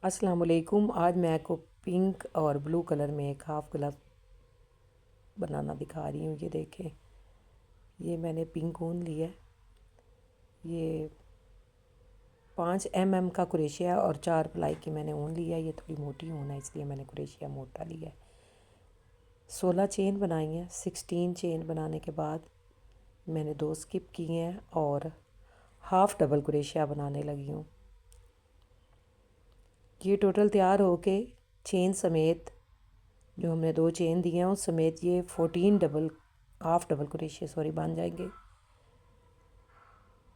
अस्सलाम वालेकुम। आज मैं आपको पिंक और ब्लू कलर में एक हाफ ग्लव बनाना दिखा रही हूँ। ये देखें, ये मैंने पिंक ऊन लिया है। ये 5 mm का कुरेशिया और 4 प्लाई की मैंने ऊन लिया है। ये थोड़ी मोटी ऊन है इसलिए मैंने कुरेशिया मोटा लिया है। 16 चेन बनाई हैं। 16 चेन बनाने के बाद मैंने 2 स्किप किए हैं और हाफ डबल कुरेशिया बनाने लगी हूँ। ये टोटल तैयार होके चेन समेत जो हमने 2 चेन दिए हैं उस समेत ये 14 हाफ डबल कुरेशिया बन जाएंगे।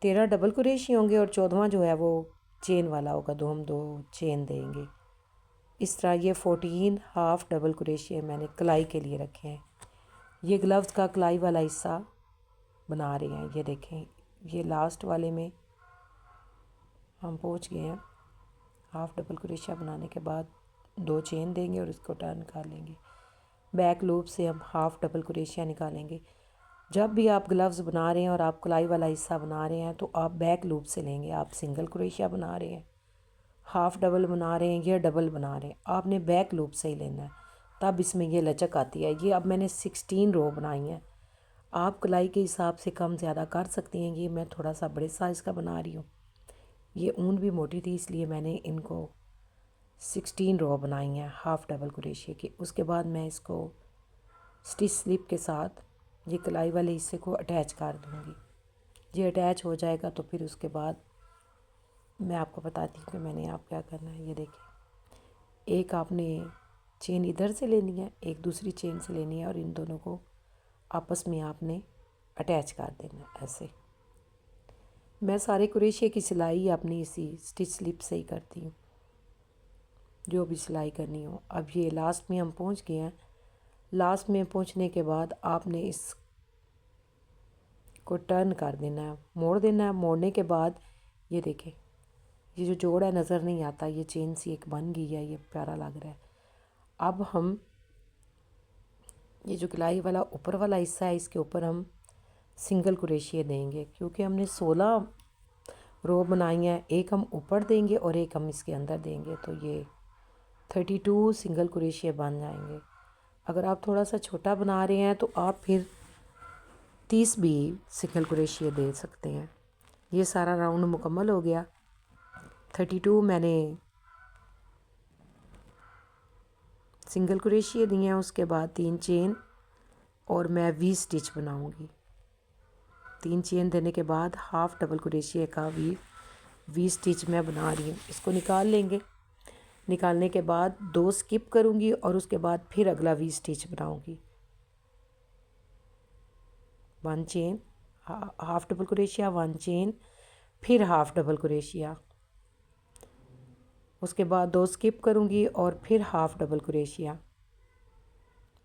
13 डबल कुरेशिया होंगे और 14वां जो है वो चेन वाला होगा, हम 2 चेन देंगे। इस तरह ये 14 हाफ डबल कुरेशिया मैंने कलाई के लिए रखे हैं। ये ग्लव्स का कलाई वाला हिस्सा बना रहे हैं। ये देखें, ये लास्ट वाले में हम पहुंच गए हैं। हाफ डबल कुरेशिया बनाने के बाद 2 चेन देंगे और इसको टर्न कर लेंगे। बैक लूप से हम हाफ डबल कुरेशिया निकालेंगे। जब भी आप ग्लव्स बना रहे हैं और आप कलाई वाला हिस्सा बना रहे हैं तो आप बैक लूप से लेंगे। आप सिंगल कुरेशिया बना रहे हैं, हाफ डबल बना रहे हैं या डबल बना रहे हैं, आपने बैक लूप से ही लेना है, तब इसमें ये लचक आती है। ये अब मैंने 16 रो बनाई हैं। आप कलाई के हिसाब से कम ज़्यादा कर सकती हैं। ये मैं थोड़ा सा बड़े साइज़ का बना रही हूँ। ये ऊन भी मोटी थी इसलिए मैंने इनको 16 रो बनाई हैं हाफ डबल कुरेशिया की। उसके बाद मैं इसको स्टिच स्लिप के साथ ये कलाई वाले हिस्से को अटैच कर दूँगी। ये अटैच हो जाएगा तो फिर उसके बाद मैं आपको बताती हूँ कि मैंने आप क्या करना है। ये देखिए, एक आपने चेन इधर से लेनी है, एक दूसरी चेन से लेनी है और इन दोनों को आपस में आपने अटैच कर देना है। ऐसे मैं सारे कुरेशिया की सिलाई अपनी इसी स्टिच स्लिप से ही करती हूँ, जो भी सिलाई करनी हो। अब ये लास्ट में हम पहुँच गए हैं। लास्ट में पहुँचने के बाद आपने इस को टर्न कर देना है, मोड़ देना है। मोड़ने के बाद ये देखें, ये जो जोड़ है नज़र नहीं आता, ये चेन सी एक बन गई है, ये प्यारा लग रहा है। अब हम ये जो गलाई वाला ऊपर वाला हिस्सा है इसके ऊपर हम सिंगल कुरेशिया देंगे, क्योंकि हमने 16 रो बनाई हैं। एक हम ऊपर देंगे और एक हम इसके अंदर देंगे, तो ये 32 सिंगल कुरेशिया बन जाएंगे। अगर आप थोड़ा सा छोटा बना रहे हैं तो आप फिर 30 भी सिंगल कुरेशिया दे सकते हैं। ये सारा राउंड मुकम्मल हो गया। 32 मैंने सिंगल कुरेशिया दिए हैं। उसके बाद 3 चेन और मैं 20 स्टिच बनाऊंगी। 3 चेन देने के बाद हाफ डबल कुरेशिया का 20 स्टिच मैं बना रही हूँ। इसको निकाल लेंगे। निकालने के बाद 2 स्किप करूँगी और उसके बाद फिर अगला 20 स्टिच बनाऊँगी। 1 चेन, हाफ डबल कुरेशिया, 1 चेन, फिर हाफ डबल कुरेशिया, उसके बाद 2 स्किप करूँगी और फिर हाफ डबल कुरेशिया,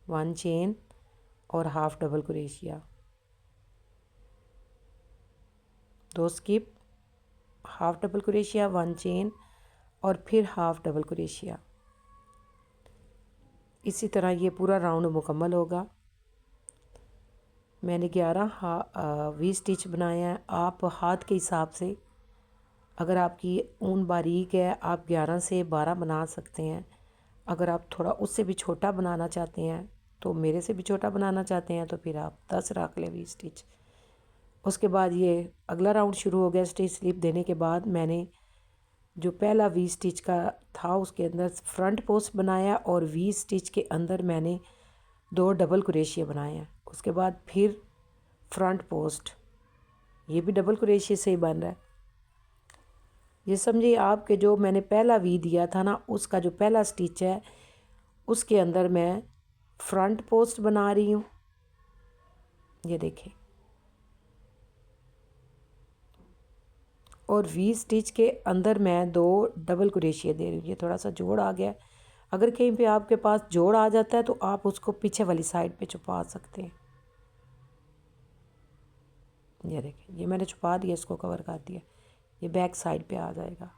1 चेन और हाफ डबल कुरेशिया, 2 स्किप, हाफ डबल कुरेशिया, 1 चेन और फिर हाफ डबल कुरेशिया। इसी तरह ये पूरा राउंड मुकम्मल होगा। मैंने 20 स्टिच बनाए हैं। आप हाथ के हिसाब से, अगर आपकी ऊन बारीक है आप 11 से 12 बना सकते हैं। अगर आप थोड़ा उससे भी छोटा बनाना चाहते हैं तो मेरे से भी छोटा बनाना चाहते हैं तो फिर आप 10 रख लें 20 स्टिच। उसके बाद ये अगला राउंड शुरू हो गया। स्टिच स्लिप देने के बाद मैंने जो पहला 20 स्टिच का था उसके अंदर फ्रंट पोस्ट बनाया और 20 स्टिच के अंदर मैंने 2 डबल कुरेशिया बनाए हैं। उसके बाद फिर फ्रंट पोस्ट, ये भी डबल कुरेशिया से ही बन रहा है। ये समझिए आपके जो मैंने पहला वी दिया था ना, उसका जो पहला स्टिच है उसके अंदर मैं फ्रंट पोस्ट बना रही हूँ। ये देखें, और 20 स्टिच के अंदर मैं 2 डबल कुरेशिया दे रही हूँ। ये थोड़ा सा जोड़ आ गया। अगर कहीं पे आपके पास जोड़ आ जाता है तो आप उसको पीछे वाली साइड पे छुपा सकते हैं। ये देखें, ये मैंने छुपा दिया, इसको कवर कर दिया। ये बैक साइड पे आ जाएगा।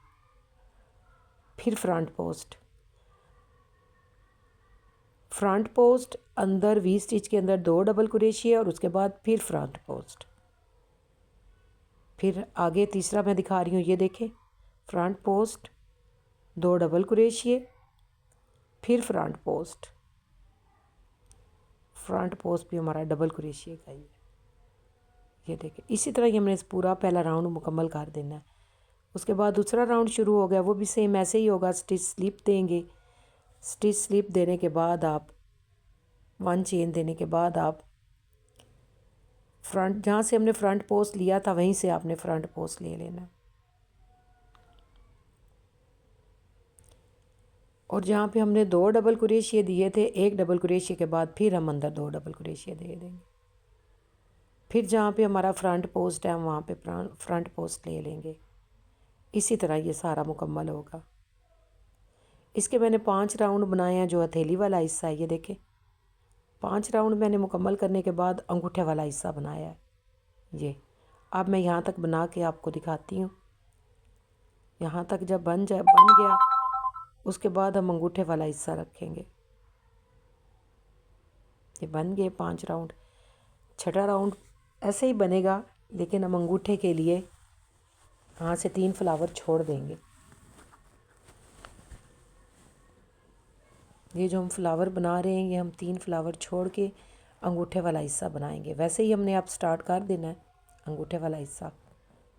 फिर फ्रंट पोस्ट, फ्रंट पोस्ट अंदर 20 स्टिच के अंदर 2 डबल कुरेशिया और उसके बाद फिर फ्रंट पोस्ट। फिर आगे तीसरा मैं दिखा रही हूँ। ये देखें, फ्रंट पोस्ट, 2 डबल क्रोशिए, फिर फ्रंट पोस्ट भी हमारा डबल क्रोशिए का ही है। ये देखिए इसी तरह ही हमने इस पूरा पहला राउंड मुकम्मल कर देना है। उसके बाद दूसरा राउंड शुरू हो गया, वो भी सेम ऐसे ही होगा। स्टिच स्लिप देंगे, स्टिच स्लिप देने के बाद आप 1 चेन देने के बाद आप फ्रंट, जहाँ से हमने फ्रंट पोस्ट लिया था वहीं से आपने फ्रंट पोस्ट ले लेना है। और जहाँ पे हमने 2 डबल क्रोशिए दिए थे, 1 डबल क्रोशिए के बाद फिर हम अंदर 2 डबल क्रोशिए दे देंगे। फिर जहाँ पे हमारा फ्रंट पोस्ट है हम वहाँ पे फ्रंट पोस्ट ले लेंगे। इसी तरह ये सारा मुकम्मल होगा। इसके मैंने 5 राउंड बनाए हैं। जो हथेली वाला हिस्सा है ये देखें, 5 राउंड मैंने मुकम्मल करने के बाद अंगूठे वाला हिस्सा बनाया है। ये अब मैं यहाँ तक बना के आपको दिखाती हूँ। यहाँ तक जब बन गया, उसके बाद हम अंगूठे वाला हिस्सा रखेंगे। ये बन गए 5 राउंड। छठा राउंड ऐसे ही बनेगा, लेकिन हम अंगूठे के लिए यहाँ से 3 फ्लावर छोड़ देंगे। ये जो हम फ्लावर बना रहे हैं, ये हम 3 फ्लावर छोड़ के अंगूठे वाला हिस्सा बनाएंगे। वैसे ही हमने अब स्टार्ट कर देना है। अंगूठे वाला हिस्सा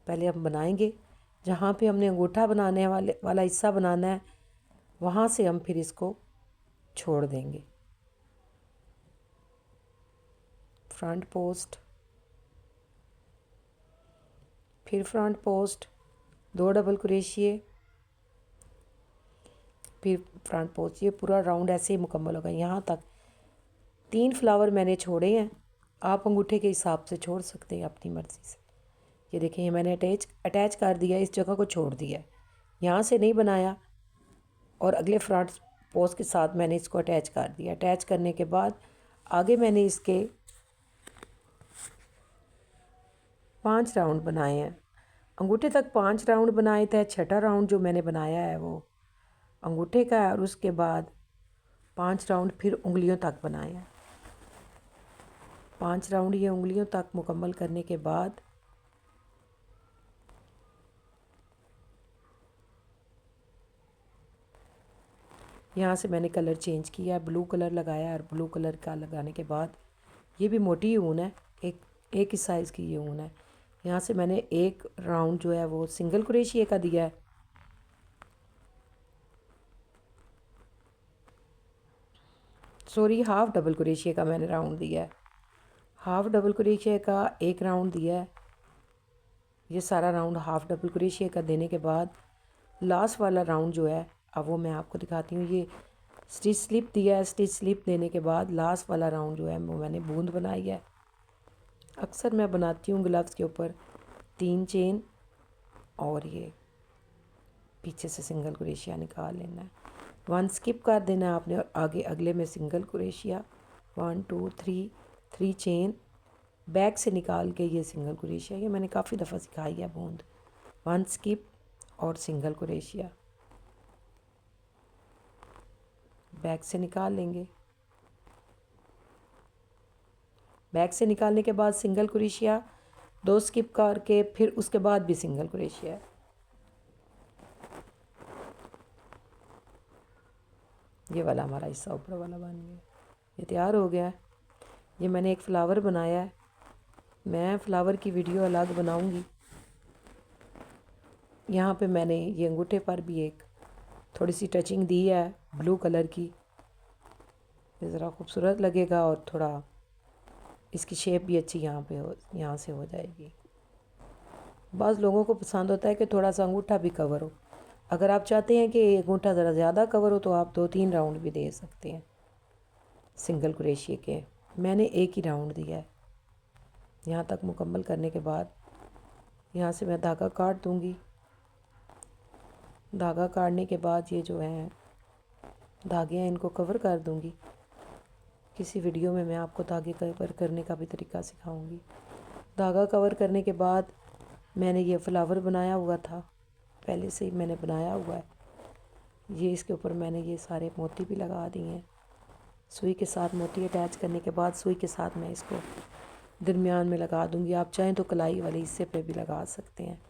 पहले हम बनाएंगे। जहाँ पे हमने अंगूठा बनाने वाला हिस्सा बनाना है, वहाँ से हम फिर इसको छोड़ देंगे। फ्रंट पोस्ट, फिर फ्रंट पोस्ट, 2 डबल क्रोशिए, फिर फ्रंट पोस्ट। ये पूरा राउंड ऐसे ही मुकम्मल होगा। यहाँ तक 3 फ्लावर मैंने छोड़े हैं। आप अंगूठे के हिसाब से छोड़ सकते हैं अपनी मर्ज़ी से। ये देखें, ये मैंने अटैच कर दिया, इस जगह को छोड़ दिया, यहाँ से नहीं बनाया। और अगले फ्रंट पोस्ट के साथ मैंने इसको अटैच कर दिया। अटैच करने के बाद आगे मैंने इसके 5 राउंड बनाए हैं। अंगूठे तक 5 राउंड बनाए थे। छठा राउंड जो मैंने बनाया है वो अंगूठे का है। और उसके बाद 5 राउंड फिर उंगलियों तक बनाए हैं। 5 राउंड ये उंगलियों तक मुकम्मल करने के बाद यहाँ से मैंने कलर चेंज किया है, ब्लू कलर लगाया। और ब्लू कलर का लगाने के बाद ये भी मोटी ऊन है, एक ही साइज़ की ये ऊन है। यहाँ से मैंने एक राउंड जो है वो सिंगल क्रोशिए का दिया है। सॉरी, हाफ डबल क्रोशिए का मैंने राउंड दिया है। हाफ डबल क्रोशिए का एक राउंड दिया है। ये सारा राउंड हाफ डबल क्रोशिए का देने के बाद लास्ट वाला राउंड जो है, अब वो मैं आपको दिखाती हूँ। ये स्टिच स्लिप दिया है। स्टिच स्लिप देने के बाद लास्ट वाला राउंड जो है वो मैंने बूंद बनाई है। अक्सर मैं बनाती हूँ ग्लव्स के ऊपर 3 चेन और ये पीछे से सिंगल क्रोशिया निकाल लेना है। 1 स्किप कर देना है आपने और आगे अगले में सिंगल क्रोशिया 1 2 3 चेन बैक से निकाल के ये सिंगल क्रोशिया। ये मैंने काफ़ी दफ़ा सिखाई है बूंद। 1 स्किप और सिंगल क्रोशिया बैक से निकाल लेंगे। बैक से निकालने के बाद सिंगल क्रोशिया 2 स्किप करके फिर उसके बाद भी सिंगल क्रोशिया। ये वाला हमारा हिस्सा ऊपर वाला बन गया। ये तैयार हो गया है। ये मैंने एक फ्लावर बनाया है। मैं फ्लावर की वीडियो अलग बनाऊंगी। यहाँ पे मैंने ये अंगूठे पर भी एक थोड़ी सी टचिंग दी है ब्लू कलर की। ये ज़रा खूबसूरत लगेगा और थोड़ा इसकी शेप भी अच्छी यहाँ से हो जाएगी। बाज़ लोगों को पसंद होता है कि थोड़ा सा अंगूठा भी कवर हो। अगर आप चाहते हैं कि अंगूठा ज़रा ज़्यादा कवर हो तो आप 2-3 राउंड भी दे सकते हैं सिंगल क्रोशिए के। मैंने एक ही राउंड दिया है। यहाँ तक मुकम्मल करने के बाद यहाँ से मैं धागा काट दूँगी। धागा काटने के बाद ये जो है धागे हैं इनको कवर कर दूँगी। किसी वीडियो में मैं आपको धागे कवर करने का भी तरीका सिखाऊंगी। धागा कवर करने के बाद मैंने ये फ्लावर बनाया हुआ था, पहले से ही मैंने बनाया हुआ है। ये इसके ऊपर मैंने ये सारे मोती भी लगा दिए हैं। सुई के साथ मोती अटैच करने के बाद सुई के साथ मैं इसको दरमियान में लगा दूंगी। आप चाहें तो कलाई वाले हिस्से पे भी लगा सकते हैं।